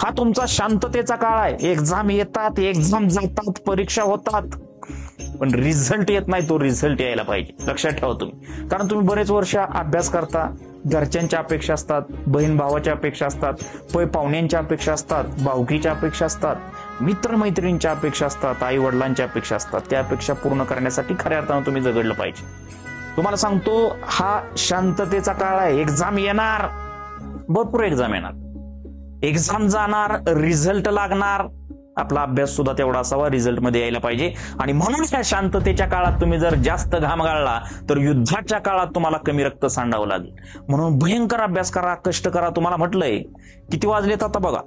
हा तुमचा शांततेचा काळ आहे. एक्झाम येतात, एक्झाम जातात, परीक्षा होतात, पण रिझल्ट येत नाही. तो रिझल्ट यायला पाहिजे, लक्षात ठेवा तुम्ही. कारण तुम्ही बरेच वर्ष अभ्यास करता, घरच्यांच्या अपेक्षा असतात, बहीण भावाच्या अपेक्षा असतात, पै पाहुण्यांच्या अपेक्षा असतात, भावकीच्या अपेक्षा असतात, मित्रमैत्रिणींच्या अपेक्षा असतात, आई वडिलांच्या अपेक्षा असतात. त्या अपेक्षा पूर्ण करण्यासाठी खऱ्या अर्थानं तुम्ही झगडलं पाहिजे. तुम्हाला सांगतो, हा शांततेचा काळ आहे. एक्झाम येणार, भरपूर एक्झाम येणार, एक्झाम जाणार, रिझल्ट लागणार. आपला अभ्यास सुद्धा तेवढा असावा, रिझल्ट मध्ये यायला पाहिजे. आणि म्हणून या शांततेच्या काळात तुम्ही जर जास्त घाम गाळला तर युद्धाच्या काळात तुम्हाला कमी रक्त सांडावं लागेल. म्हणून भयंकर अभ्यास करा, कष्ट करा. तुम्हाला म्हटलंय किती वाजलेत आता बघा,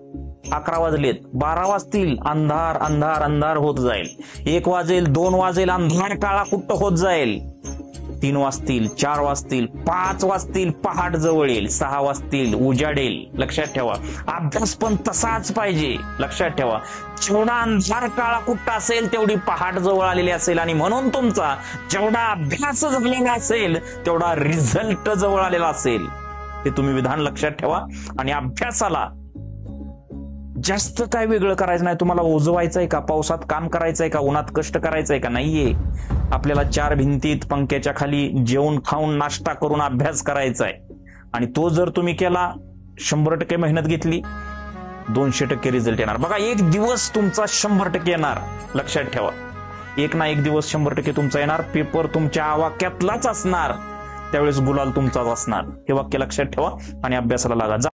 11 वाजलेत, 12 वाजतील, अंधार अंधार अंधार होत जाईल. 1 वाजेल, 2 वाजेल, अंधार काळा कुट्ट होत जाईल. 3 वाजतील, 4 वाजतील, 5 वाजतील, पहाट जवळ येईल, 6 वाजतील, उजाडेल. लक्षात ठेवा, अभ्यास पण तसाच पाहिजे. लक्षात ठेवा, जेवढा अंधार काळा कुट्ट असेल तेवढी पहाट जवळ आलेली असेल. आणि म्हणून तुमचा जेवढा अभ्यास झालेला असेल तेवढा रिझल्ट जवळ आलेला असेल. हे तुम्ही विधान लक्षात ठेवा. आणि अभ्यासाला जास्त काय वेगळं करायचं नाही. तुम्हाला ओझवायचंय का, पावसात काम करायचंय का, उन्हात कष्ट करायचंय का, नाहीये. आपल्याला 4 भिंतीत पंख्याच्या खाली जेवून खाऊन नाश्ता करून अभ्यास करायचा आहे. आणि तो जर तुम्ही केला, 100% मेहनत घेतली, 200% रिझल्ट येणार. बघा, एक दिवस तुमचा 100% येणार. लक्षात ठेवा, एक ना एक दिवस 100% तुमचा येणार. पेपर तुमच्या आवाक्यातलाच असणार, त्यावेळेस गुलाल तुमचाच असणार. हे वाक्य लक्षात ठेवा आणि अभ्यासाला लागा.